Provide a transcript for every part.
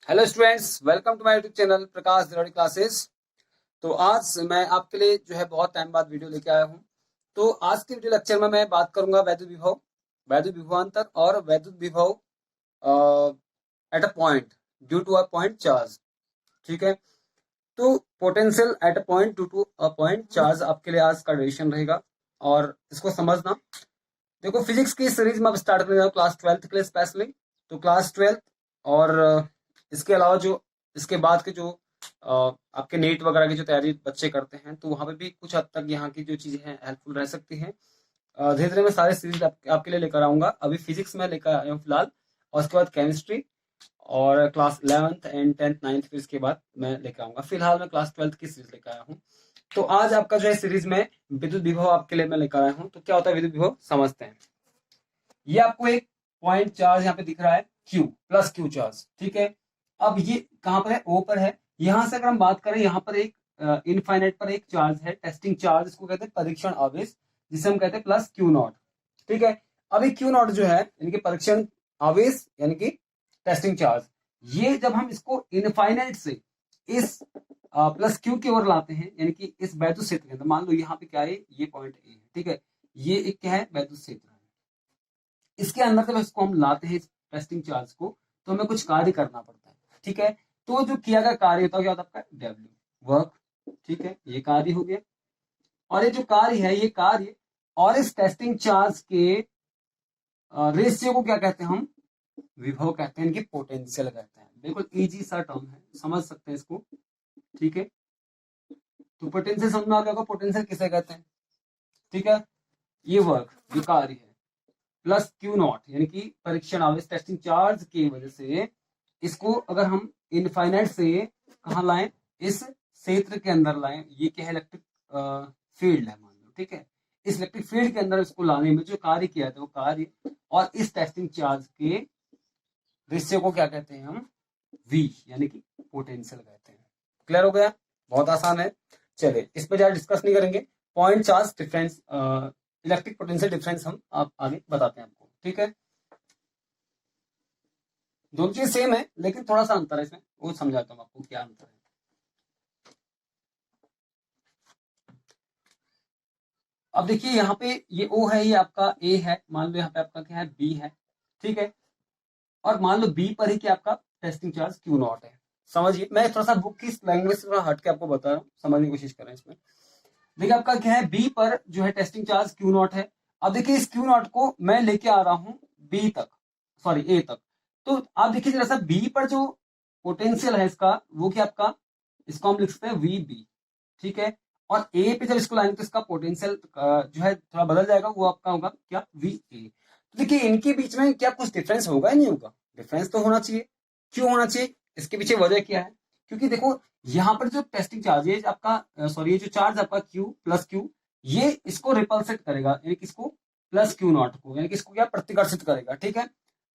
Hello students, welcome to my YouTube channel Prakash Dirodi classes. तो आज मैं आपके लिए जो है बहुत टाइम बाद वीडियो लेके आया हूँ। तो आज के वीडियो लेक्चर में मैं बात करूंगा वैद्युत विभवांतर और वैद्युत विभव at a point due to a point charge. ठीक है। तो potential at a point due to a point charge आपके लिए आज का डिविजन रहेगा और इसको समझना। देखो, फिजिक्स की सीरीज में अब स्टार्ट करने जा रहा हूँ क्लास 12th के लिए स्पेशली। तो क्लास 12th और इसके अलावा जो इसके बाद के जो आपके नीट वगैरह की जो तैयारी बच्चे करते हैं, तो वहाँ पे भी कुछ हद तक यहाँ की जो चीजें हैं हेल्पफुल रह सकती हैं। धीरे धीरे मैं सारे सीरीज आपके लिए लेकर आऊंगा। अभी फिजिक्स में लेकर आया हूँ फिलहाल, और उसके बाद केमिस्ट्री और class 11th and 10th 9th फिर इसके बाद मैं लेकर आऊंगा। फिलहाल मैं क्लास 12th की सीरीज लेकर आया हूँ। तो आज आपका जो है सीरीज में विद्युत विभव आपके लिए मैं लेकर आया हूँ। तो क्या होता है विद्युत विभव, समझते हैं। ये आपको एक पॉइंट चार्ज यहाँ पे दिख रहा है, क्यू प्लस क्यू चार्ज। ठीक है। अब ये कहां पर है? ओ पर है। यहां से अगर हम बात करें, यहाँ पर एक इनफाइनाइट पर एक चार्ज है, टेस्टिंग चार्ज, इसको कहते हैं परीक्षण आवेश, जिसे हम कहते हैं प्लस क्यू नॉट। ठीक है। अभी क्यू नॉट जो है यानी कि परीक्षण आवेश यानी कि टेस्टिंग चार्ज, ये जब हम इसको इनफाइनाइट से इस प्लस क्यू की ओर लाते हैं, यानी कि इस वैद्युत क्षेत्र के अंदर, मान लो यहाँ पे क्या है, ये पॉइंट ए है। ठीक है। ये एक क्या है? वैद्युत क्षेत्र है। इसके अंदर जब इसको हम लाते हैं, इस टेस्टिंग चार्ज को, तो हमें कुछ कार्य करना पड़ता है। ठीक है। तो जो किया गया कार्य होता है, क्या होता है आपका? W, work. ठीक है, ये कार्य हो गया। और ये जो कार्य है, ये कार्य और इस टेस्टिंग चार्ज के रेशियो को क्या कहते हैं हम? विभव कहते हैं, इनकी पोटेंशियल कहते हैं। बिल्कुल इजी सा टर्म है, समझ सकते हैं इसको। ठीक है। तो पोटेंशियल समझ में आ गया होगा, पोटेंशियल किसे कहते हैं। ठीक है। ये वर्क जो कार्य है प्लस क्यू नॉट यानी कि परीक्षण आवेश टेस्टिंग चार्ज की वजह से, इसको अगर हम इनफाइनाइट से कहा लाएं, इस क्षेत्र के अंदर लाएं। ये क्या है? इलेक्ट्रिक फील्ड है, मान लो। ठीक है। इस इलेक्ट्रिक फील्ड के अंदर इसको लाने में जो कार्य किया था, वो कार्य और इस टेस्टिंग चार्ज के रेशियो को क्या कहते हैं हम? वी यानी कि पोटेंशियल कहते हैं। क्लियर हो गया? बहुत आसान है। चलिए, इस पर ज्यादा डिस्कस नहीं करेंगे। Point charge difference, electric potential difference हम आप आगे बताते हैं आपको। ठीक है। दोनों चीज सेम है, लेकिन थोड़ा सा अंतर है इसमें, वो समझाता हूँ आपको क्या अंतर है। अब देखिए, यहाँ पे ये ओ है, ये आपका ए है। मान लो यहाँ पे आपका क्या है? बी है। ठीक है। और मान लो बी पर ही क्या आपका टेस्टिंग चार्ज क्यू नॉट है। समझिए, मैं थोड़ा सा बुक की लैंग्वेज से थोड़ा हट के आपको बता रहा हूँ, समझने की कोशिश करें इसमें। देखिए, आपका क्या है? बी पर जो है टेस्टिंग चार्ज क्यू नॉट है। अब देखिए, इस क्यू नॉट को मैं लेके आ रहा हूँ बी तक, सॉरी ए तक। तो आप देखिए जरा सा, बी पर जो पोटेंशियल है इसका, वो क्या आपका? इसको हम लिख सकते हैं वी बी। ठीक है। और ए पे जब इसको लाएंगे, तो इसका पोटेंशियल जो है थोड़ा बदल जाएगा, वो आपका होगा क्या? V A. तो देखिए, इनके बीच में क्या कुछ डिफरेंस होगा या नहीं होगा? डिफरेंस तो होना चाहिए। क्यों होना चाहिए? इसके पीछे वजह क्या है? क्योंकि देखो, यहाँ पर जो टेस्टिंग चार्ज आपका, सॉरी, ये जो चार्ज आपका क्यू प्लस क्यू, ये इसको रिपल्सेट करेगा, यानी कि इसको प्लस क्यू नॉट को, यानी कि इसको क्या प्रतिकर्षित करेगा। ठीक है।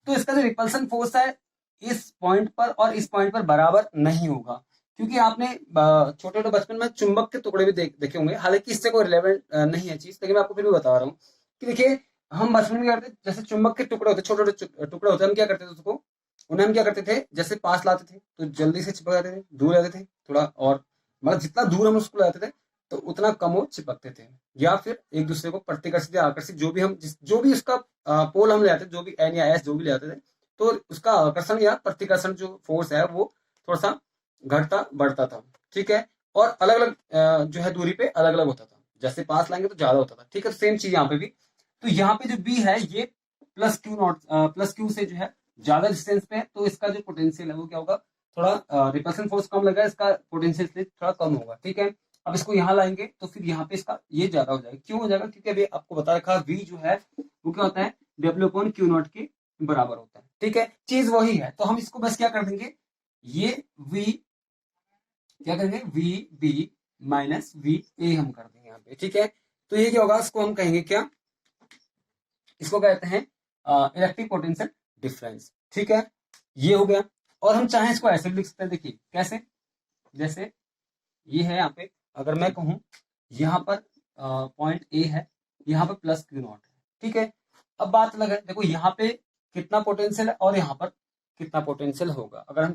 तो इसका जो रिपल्सन फोर्स है, इस पॉइंट पर और इस पॉइंट पर बराबर नहीं होगा। क्योंकि आपने छोटे छोटे बचपन में चुंबक के टुकड़े भी देखे होंगे। हालांकि इससे कोई रिलेवेंट नहीं है चीज, लेकिन मैं आपको फिर भी बता रहा हूँ कि देखिए, हम बचपन में क्या करते, जैसे चुंबक के टुकड़े होते, छोटे छोटे टुकड़े होते, हम क्या करते थे उसको, उन्हें हम क्या करते थे, जैसे पास लाते थे तो जल्दी से चिपक जाते थे, दूर लाते थे थोड़ा और, मतलब जितना दूर हम उसको लाते थे, तो उतना कम वो चिपकते थे। या फिर एक दूसरे को प्रतिकर्षित या आकर्षित, जो भी हम जो भी उसका पोल हम ले आते, जो भी एन या एस जो भी ले आते थे, तो उसका आकर्षण या प्रतिकर्षण जो फोर्स है, वो थोड़ा सा घटता बढ़ता था। ठीक है। और अलग अलग जो है दूरी पे अलग अलग होता था, जैसे पास लाएंगे तो ज्यादा होता था। ठीक है। तो सेम चीज यहाँ पे भी। तो यहाँ पे जो बी है, ये plus Q not, plus Q से जो है ज्यादा डिस्टेंस पे है, तो इसका जो पोटेंशियल है वो क्या होगा? थोड़ा रिपल्सन फोर्स कम लगेगा, इसका पोटेंशियल से थोड़ा कम होगा। ठीक है। अब इसको यहाँ लाएंगे तो फिर यहाँ पे इसका ये ज्यादा हो जाएगा। क्यों हो जाएगा? क्योंकि अभी आपको बता रखा वी जो है वो क्या होता है? डब्ल्यू अपॉन क्यू नॉट के बराबर होता है। ठीक है। चीज वही है, तो हम इसको बस क्या कर देंगे, ये वी क्या करेंगे? V B minus V A हम कर देंगे यहाँ पे। ठीक है। तो ये क्या होगा? इसको हम कहेंगे क्या? इसको कहते हैं इलेक्ट्रिक पोटेंशियल डिफरेंस। ठीक है। ये हो गया। और हम चाहें इसको ऐसे भी लिख सकते हैं। देखिए कैसे, जैसे ये है यहाँ पे, अगर मैं कहूँ यहाँ पर पॉइंट ए है, यहाँ पर प्लस क्यू नॉट है। ठीक है। अब बात अलग है, देखो यहाँ पे कितना पोटेंशियल है और यहाँ पर कितना पोटेंशियल होगा। अगर हम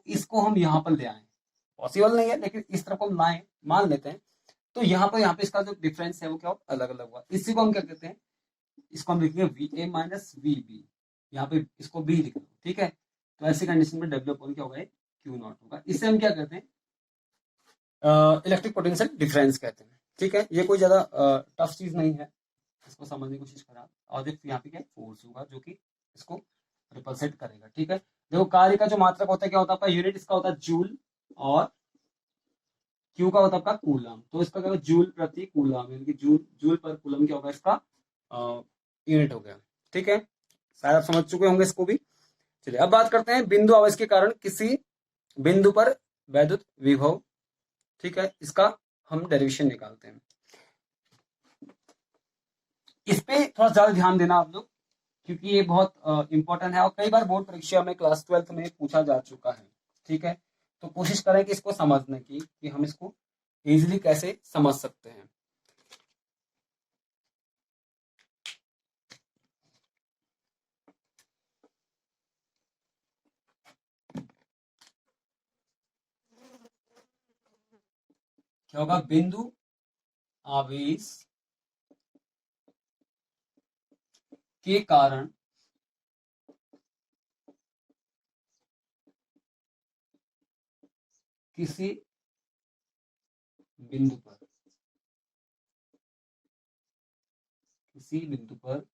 इसको हम यहाँ पर ले आए, पॉसिबल नहीं है लेकिन इस तरफ हम लाए, मान लेते हैं, तो यहाँ पे इसका जो डिफरेंस है वो क्या अलग अलग हुआ। इसी को हम क्या कहते हैं, इसको हम लिखेंगे V A minus V B, यहाँ पे इसको बी लिख लो, ठीक है। तो ऐसी कंडीशन में डब्ल्यू अपॉन क्या होगा, क्यू नॉट होगा। इससे हम क्या कहते हैं, इलेक्ट्रिक पोटेंशियल डिफरेंस कहते हैं, ठीक है। ये कोई ज्यादा टफ चीज नहीं है, इसको समझने की कोशिश करा। और देखो यहाँ पे क्या फोर्स होगा जो कि इसको रिपल्सेट करेगा, ठीक है। देखो कार्य का जो मात्रक होता है क्या होता है आपका, यूनिट इसका होता है जूल, और क्यू का होता है आपका कूलम। तो इसका क्या होगा, जूल प्रति कूलम, यानी कि जूल जूल पर कूलम क्या होगा इसका यूनिट हो गया, ठीक है। शायद आप समझ चुके होंगे इसको भी। चलिए अब बात करते हैं बिंदु आवेश के कारण किसी बिंदु पर वैद्युत विभव, ठीक है। इसका हम डेरिवेशन निकालते हैं। इस पे थोड़ा ज्यादा ध्यान देना आप लोग, क्योंकि ये बहुत इंपॉर्टेंट है और कई बार बोर्ड परीक्षा में क्लास 12th में पूछा जा चुका है, ठीक है। तो कोशिश करें कि इसको समझने की, कि हम इसको इजीली कैसे समझ सकते हैं। क्या होगा, बिंदु आवेश के कारण किसी बिंदु पर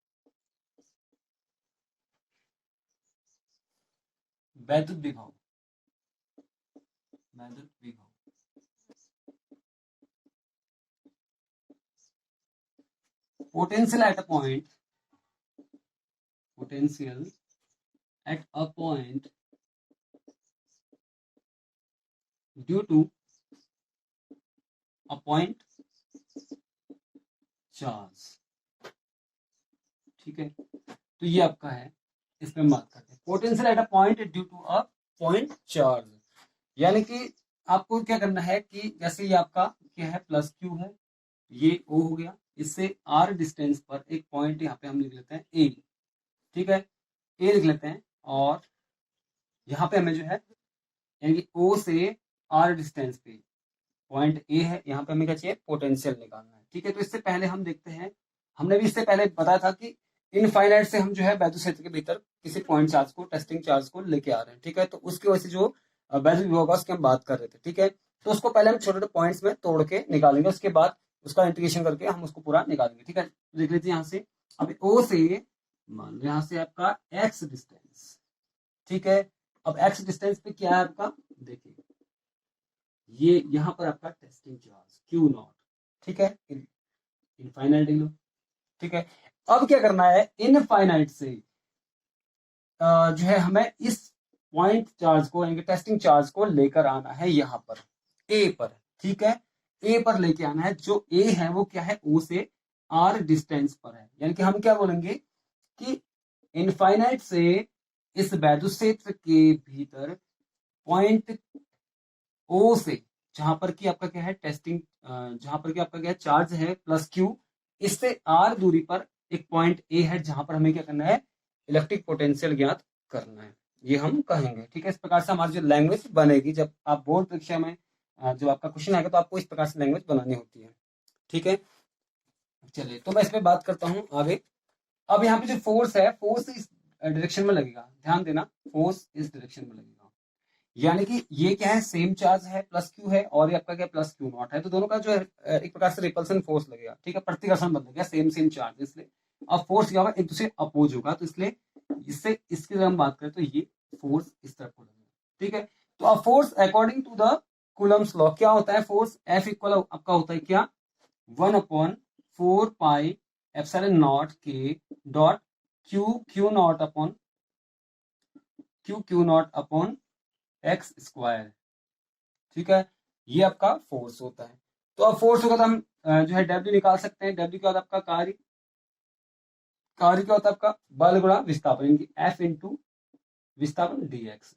वैद्युत विभव potential at a point due to a point charge, ठीक है। तो ये आपका है, इसमें बात करते हैं potential at a point due to a point charge. यानी कि आपको क्या करना है कि जैसे ये आपका क्या है, प्लस क्यू है, ये ओ हो गया, इससे आर डिस्टेंस पर एक पॉइंट यहाँ पे हम लिख लेते हैं ए, ठीक है, ए लिख लेते हैं। और यहाँ पे हमें जो है, यानी कि ओ से आर डिस्टेंस पे पॉइंट ए है, यहाँ पे हमें क्या चाहिए, पोटेंशियल निकालना है, ठीक है। तो इससे पहले हम देखते हैं, हमने भी इससे पहले बताया था कि इनफाइनाइट से हम जो है वैद्युत क्षेत्र के भीतर किसी पॉइंट चार्ज को, टेस्टिंग चार्ज को लेके आ रहे हैं, ठीक है। तो उसकी वजह से जो वैद्युत विभव होगा उसकी हम बात कर रहे थे, ठीक है। तो उसको पहले हम छोटे छोटे पॉइंट्स में तोड़ के निकालेंगे, उसके बाद उसका इंटीग्रेशन करके हम उसको पूरा निकालेंगे, ठीक है। देख लीजिए यहाँ से, अब ओ से मान लो यहाँ से आपका एक्स डिस्टेंस, ठीक है। अब एक्स डिस्टेंस पे क्या है आपका, देखिए ये यहाँ पर आपका टेस्टिंग चार्ज क्यू नॉट, ठीक है, इनफाइनाइट लो, ठीक है। अब क्या करना है, इनफाइनाइट से जो है हमें इस पॉइंट चार्ज को, यानी टेस्टिंग चार्ज को लेकर आना है यहाँ पर ए पर, ठीक है। ए पर लेके आना है, जो ए है वो क्या है, ओ से आर डिस्टेंस पर है। यानी कि हम क्या बोलेंगे कि इनफाइनाइट से इस वैद्युत क्षेत्र के भीतर पॉइंट ओ से, जहां पर कि आपका क्या है टेस्टिंग, जहां पर कि आपका क्या है चार्ज है प्लस क्यू, इससे आर दूरी पर एक पॉइंट ए है जहां पर हमें क्या करना है, इलेक्ट्रिक पोटेंशियल ज्ञात करना है, ये हम कहेंगे, ठीक है। इस प्रकार से हमारी जो लैंग्वेज बनेगी, जब आप बोर्ड परीक्षा में जो आपका क्वेश्चन आएगा तो आपको इस प्रकार से लैंग्वेज बनानी होती है, ठीक है। चलिए तो मैं इस पर बात करता हूँ आगे। अब यहाँ पे जो फोर्स है, फोर्स इस डायरेक्शन में लगेगा, ध्यान देना, फोर्स इस डायरेक्शन में लगेगा। यानी कि ये क्या है, सेम चार्ज है, प्लस क्यू है, और ये आपका क्या प्लस क्यू नॉट है, तो दोनों का जो है एक प्रकार से रिपल्सन फोर्स लगेगा, ठीक है, प्रतिकर्षण बदल गया, सेम सेम चार्ज, इसलिए अब फोर्स क्या होगा, एक दूसरे अपोज होगा, तो इसलिए इससे इसकी अगर हम बात करें तो ये फोर्स इस तरफ हो लगेगा, ठीक है। तो अब force according to the Coulomb's law क्या होता है, फोर्स एफ इक्वल आपका होता है क्या, 1/4 पाई एप्सिलॉन नॉट के dot Q not upon x square, ठीक है। ये आपका फोर्स होता है। तो अब फोर्स होगा तो हम जो है डब्ल्यू निकाल सकते हैं। डब्ल्यू क्या होता है आपका, कार्य क्या होता है आपका, बल गुणा विस्थापन, एफ इंटू विस्थापन डीएक्स।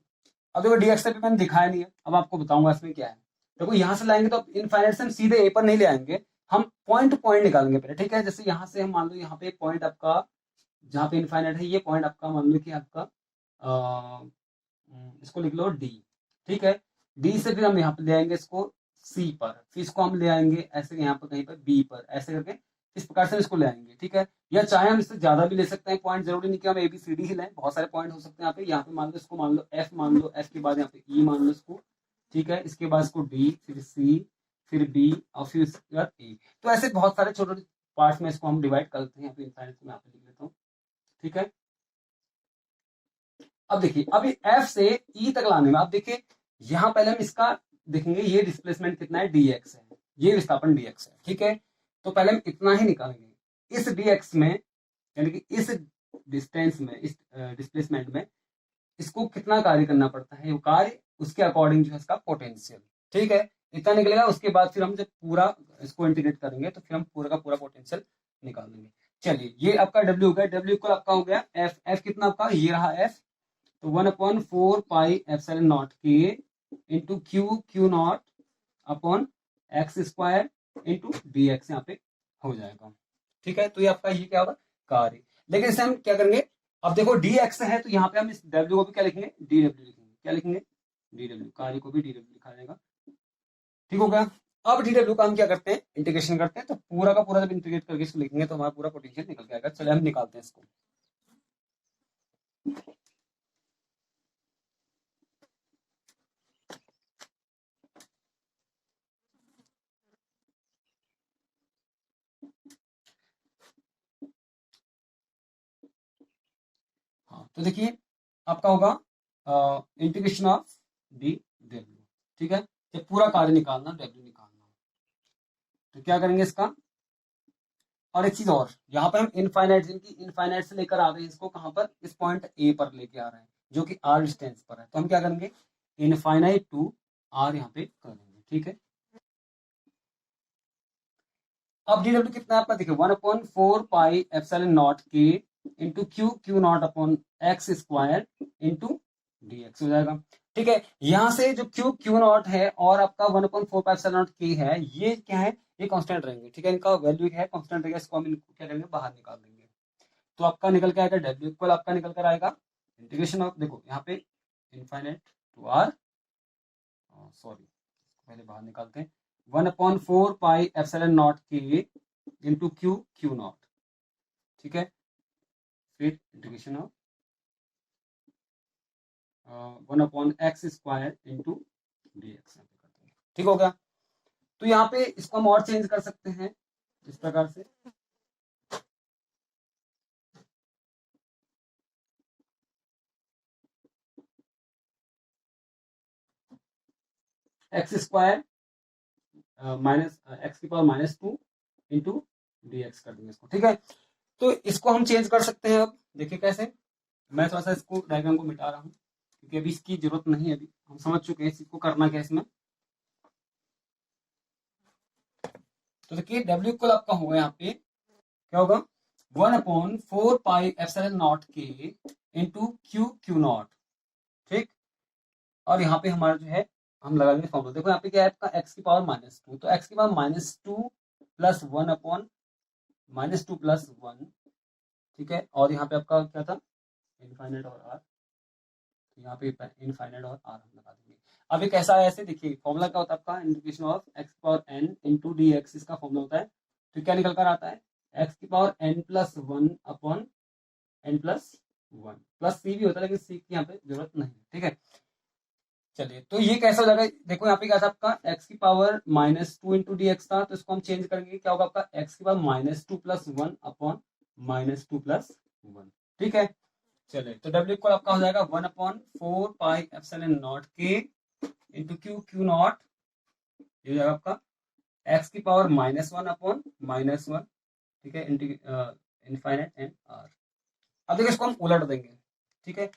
अब देखो डीएक्स अभी मैंने दिखाया नहीं है, अब आपको बताऊंगा इसमें क्या है। देखो यहां से लाएंगे तो इनफाइनाइट से हम सीधे ए पर नहीं ले आएंगे, हम पॉइंट टू पॉइंट निकालेंगे पहले, ठीक है। जैसे यहां से हम मान लो यहाँ पे पॉइंट आपका, जहां पे इनफाइनाइट है, ये पॉइंट आपका मान लो कि आपका इसको लिख लो डी। ठीक है, डी से फिर हम यहाँ पे ले आएंगे इसको सी पर, फिर इसको हम ले आएंगे ऐसे यहाँ पर कहीं पर बी पर, ऐसे करके इस प्रकार से इसको ले आएंगे। ठीक है, या चाहे हम इससे ज्यादा भी ले सकते हैं पॉइंट, जरूरी नहीं कि हम ए बी सी डी ही लें, बहुत सारे पॉइंट हो सकते हैं यहाँ पे। यहाँ पे मान लो इसको, मान लो एफ मान लो, एफ के बाद यहाँ पे ई मान लो इसको। ठीक है, इसके बाद इसको डी, फिर सी, फिर बी और फिर इसके बाद ए। तो ऐसे बहुत सारे छोटे छोटे पार्ट्स में इसको हम डिवाइड करते हैं। यहाँ पे इनफाइनाइट को मैं यहाँ पे लिख लेता हूँ। ठीक है, अब देखिए, अभी एफ से ई तक लाने में, अब देखिए यहाँ पहले हम इसका देखेंगे, ये डिस्प्लेसमेंट कितना है, dx है, ये विस्थापन dx है। ठीक है, तो पहले हम इतना ही निकालेंगे। इस dx में, यानी कि इस डिस्टेंस में, इस डिस्प्लेसमेंट में इसको कितना कार्य करना पड़ता है, वो कार्य उसके अकॉर्डिंग जो है इसका पोटेंशियल। ठीक है, इतना निकलेगा। उसके बाद फिर हम जब पूरा इसको इंटीग्रेट करेंगे तो फिर हम पूरा का पूरा पोटेंशियल निकाल देंगे। चलिए, ये आपका W हो गया, W इक्वल आपका हो गया F। F कितना आपका, ये रहा F, तो 1/4 पाई एप्सिलॉन नॉट के into Q not upon x square into D x यहाँ पे हो जाएगा। ठीक है, तो ये आपका ये क्या होगा, कार्य। लेकिन इसे हम क्या करेंगे, अब देखो डी एक्स है तो यहाँ पे हम इस डब्ल्यू को भी क्या लिखेंगे, डी डब्ल्यू लिखेंगे। क्या लिखेंगे, डी डब्ल्यू, कार्य को भी डी डब्ल्यू लिखा जाएगा। ठीक हो गया। अब डी डब्ल्यू का हम क्या करते हैं, इंटीग्रेशन करते हैं। तो पूरा का पूरा जब इंटीग्रेट करके इसको लिखेंगे तो हमारा पूरा पोटेंशियल निकल के आएगा। चलिए हम निकालते हैं इसको। हाँ, तो देखिए आपका होगा इंटीग्रेशन ऑफ डी डब्ल्यू। ठीक है, जब पूरा कार्य निकालना, डब्ल्यू निकालना, तो क्या करेंगे इसका। और एक चीज और, यहाँ पर हम इनफाइनाइट, जिनकी इनफाइनाइट से लेकर आ रहे हैं इसको कहां पर, इस पॉइंट ए पर लेके आ रहे हैं, जो कि आर डिस्टेंस पर है। तो हम क्या करेंगे, इनफाइनाइट टू आर यहाँ पे कर देंगे। ठीक है, अब डी डब्ल्यू कितना है आपका, देखिए 1/4 पाई एप्सिलॉन नॉट के into Q not upon x square into D x हो जाएगा। ठीक है, यहां से जो क्यू नॉट है और आपका 1/4 पाई एप्सिलॉन नॉट के है, ये क्या है, ये कांस्टेंट रहेंगे। ठीक है, इनका वैल्यू है कांस्टेंट रहेगा, इसको हम इनको क्या करेंगे, बाहर निकाल देंगे। तो आपका निकल के आएगा डब्ल्यू इक्वल, आपका निकल कर आएगा इंटीग्रेशन ऑफ, देखो यहाँ पे इनफाइनाइट टू आर, सॉरी पहले बाहर निकालते हैं, 1/4 पाई एप्सिलॉन नॉट के इंटू क्यू नॉट। ठीक है, फिर integration of 1/x square into D x. ठीक हो गया। तो यहाँ पे इसको हम और चेंज कर सकते हैं इस प्रकार से, एक्स स्क्वायर माइनस एक्स की पावर -2 इंटू डी एक्स कर देंगे इसको। ठीक है, तो इसको हम चेंज कर सकते हैं। अब देखिए कैसे, मैं थोड़ा सा इसको डायग्राम को मिटा रहा हूँ क्योंकि अभी इसकी जरूरत नहीं है, अभी हम समझ चुके हैं इसको करना क्या है इसमें। तो देखिए डब्ल्यू इक्वल आपका होगा यहाँ पे क्या होगा, 1/4 पाई एप्सिलॉन नॉट के इंटू क्यू नॉट। ठीक, और यहाँ पे हमारा जो है हम लगा देंगे फॉर्मूला। देखो यहाँ पे क्या है आपका, एक्स की पावर -2, तो एक्स की पावर -2 प्लस 1 अपॉन -2 प्लस 1। ठीक है, और यहाँ पे आपका क्या था, इनफाइनाइट और आर, यहाँ पे इनफाइनाइट और आर हम लगा देंगे। अब ये कैसा है, ऐसे देखिए फॉर्मूला क्या होता है आपका, integration of X power N into D X, इसका फॉर्मूला होता है। तो क्या निकल कर आता है, एक्स की power n plus 1 upon n plus 1, plus c भी होता है लेकिन सी की यहाँ पे जरूरत नहीं। ठीक है, चलिए तो ये कैसा हो जाएगा, देखो यहाँ पे क्या था आपका, एक्स की पावर -2 इंटू डी एक्स था, तो इसको हम चेंज करेंगे, क्या होगा आपका, एक्स की पावर -2 प्लस 1 अपॉन -2 प्लस 1। ठीक है, चलिए तो डब्ल्यू इक्वल आपका हो जाएगा 1/4 पाई एप्सिलॉन नॉट के इंटू क्यू नॉट, ये हो जाएगा आपका एक्स की पावर -1 अपॉन -1। ठीक है, इनफाइनाइट एंड आर। अब देखिए इसको हम उलट देंगे। ठीक है,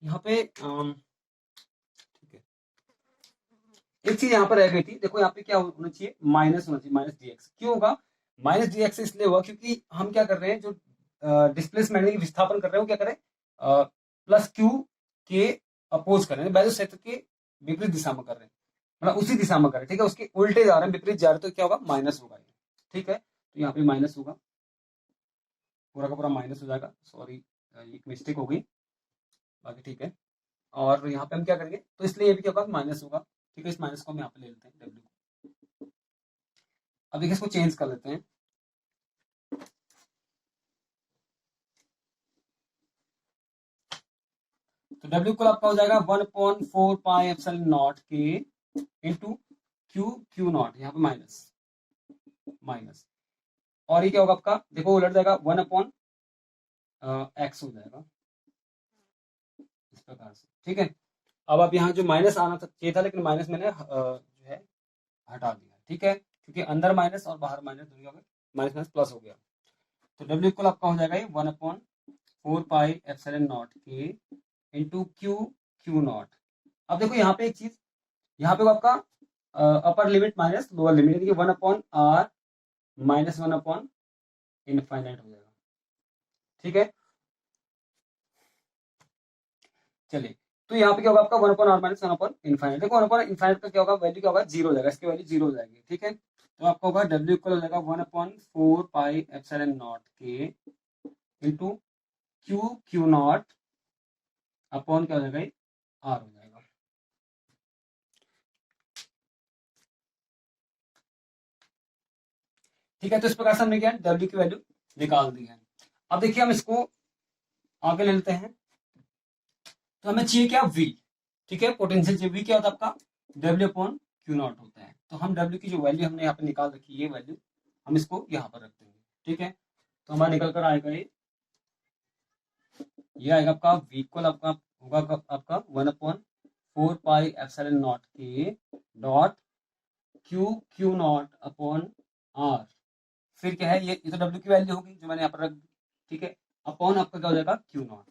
यहाँ पे ठीक है, एक चीज यहाँ पर रह गई थी, देखो यहाँ पे क्या होना चाहिए, माइनस होना चाहिए, माइनस डी एक्स। क्यों होगा माइनस डी एक्स, इसलिए हुआ क्योंकि हम क्या कर रहे हैं, जो डिस्प्लेसमेंट विस्थापन कर रहे हैं वो क्या करें, प्लस क्यू के अपोज कर रहे हैं, वैद्युत क्षेत्र के विपरीत दिशा में कर रहे हैं, मतलब उसी दिशा में कर रहे हैं। ठीक है, उसके उल्टे जा रहे हैं, विपरीत जा रहे हैं, तो क्या होगा, माइनस होगा। ठीक है, तो यहाँ पे माइनस होगा, पूरा का पूरा माइनस हो जाएगा। सॉरी एक मिस्टेक हो गई, बाकी ठीक है। और यहाँ पे हम क्या करेंगे, तो इसलिए ये भी क्या होगा, माइनस होगा। ठीक है, इस माइनस को हम यहाँ पे ले लेते हैं W को। अब देखिए इसको चेंज कर लेते हैं। तो W को आपका हो जाएगा 1/4 पाई एप्सिलॉन नॉट के इंटू क्यू नॉट, यहाँ पे माइनस माइनस, और ये क्या होगा आपका, देखो उलट जाएगा, 1/x हो जाएगा इस प्रकार से। ठीक है, अब आप यहाँ जो माइनस आना चाहिए था, लेकिन माइनस मैंने जो है हटा दिया। ठीक है, क्योंकि अंदर माइनस और बाहर माइनस दोनों में माइनस माइनस प्लस हो गया। तो W इक्वल आपका हो जाएगा 1/4 पाई एप्सिलॉन नॉट के इंटू क्यू नॉट। अब देखो यहाँ पे एक चीज, यहाँ पे आपका upper limit minus lower limit, यानी कि 1/r माइनस 1/इनफाइनाइट हो जाएगा। ठीक है, चलिए, तो यहाँ पे क्या होगा आपका 1/r माइनस 1/इनफाइनाइट। देखो 1/इनफाइनाइट का क्या होगा, वैल्यू क्या होगा, जीरो हो जाएगा, इसकी वैल्यू जीरो हो जाएगी। ठीक है, तो आपका होगा W इक्वल हो जाएगा 1/4 पाई एप्सिलॉन नॉट के इंटू क्यू नॉट अपॉन क्या हो जाएगा, R हो जाएगा। ठीक है, तो इस प्रकार से हमने क्या W की वैल्यू निकाल दी है। अब देखिए हम इसको आगे ले लेते हैं। तो हमें चाहिए क्या, V। ठीक है, पोटेंशियल चाहिए। V क्या होता है आपका, W अपॉन क्यू नॉट होता है। तो हम W की जो वैल्यू हमने यहाँ पे निकाल रखी है, ये वैल्यू हम इसको यहाँ पर रख देंगे। ठीक है, तो हमारा निकल कर आएगा ये आएगा आपका V इक्वल आपका होगा आपका 1/4 पाई एप्सिलॉन नॉट के dot Q not upon R। फिर क्या है, ये तो W की वैल्यू होगी जो मैंने यहाँ पर रख दी। ठीक है, अपॉन आपका क्या हो जाएगा, क्यू नॉट।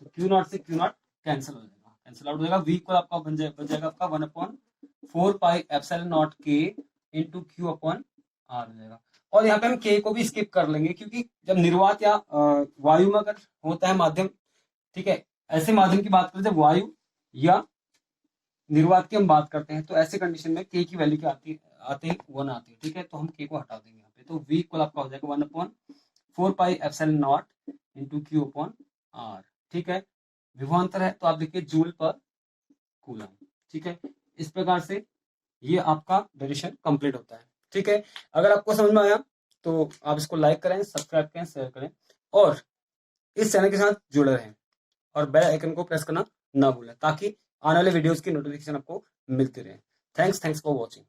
तो क्यू नॉट से क्यू नॉट कैंसिल हो जाएगा, कैंसिल आउट हो जाएगा। V इक्वल आपका बन जाएगा आपका 1/4 पाई एप्सिलॉन नॉट के इंटू क्यू अपॉन R हो जाएगा। और यहाँ पे हम K को भी स्किप कर लेंगे, क्योंकि जब निर्वात या वायु में अगर होता है माध्यम, ठीक है, ऐसे माध्यम की बात करें जब वायु या निर्वात की हम बात करते हैं, तो ऐसे कंडीशन में K की वैल्यू क्या आती है 1 आती है। ठीक है, तो हम K को हटा देंगे यहाँ पे। तो V इक्वल आपका हो जाएगा 1/4 pi epsilon not into Q upon R। ठीक है, विभवांतर है तो आप देखिए जूल पर कूलम। ठीक है, इस प्रकार से ये आपका डेरिवेशन कंप्लीट होता है। ठीक है, अगर आपको समझ में आया तो आप इसको लाइक करें, सब्सक्राइब करें, शेयर करें, और इस चैनल के साथ जुड़े रहें, और बेल आइकन को प्रेस करना ना भूलें, ताकि आने वाले वीडियोस की नोटिफिकेशन आपको मिलती रहे। Thanks for watching.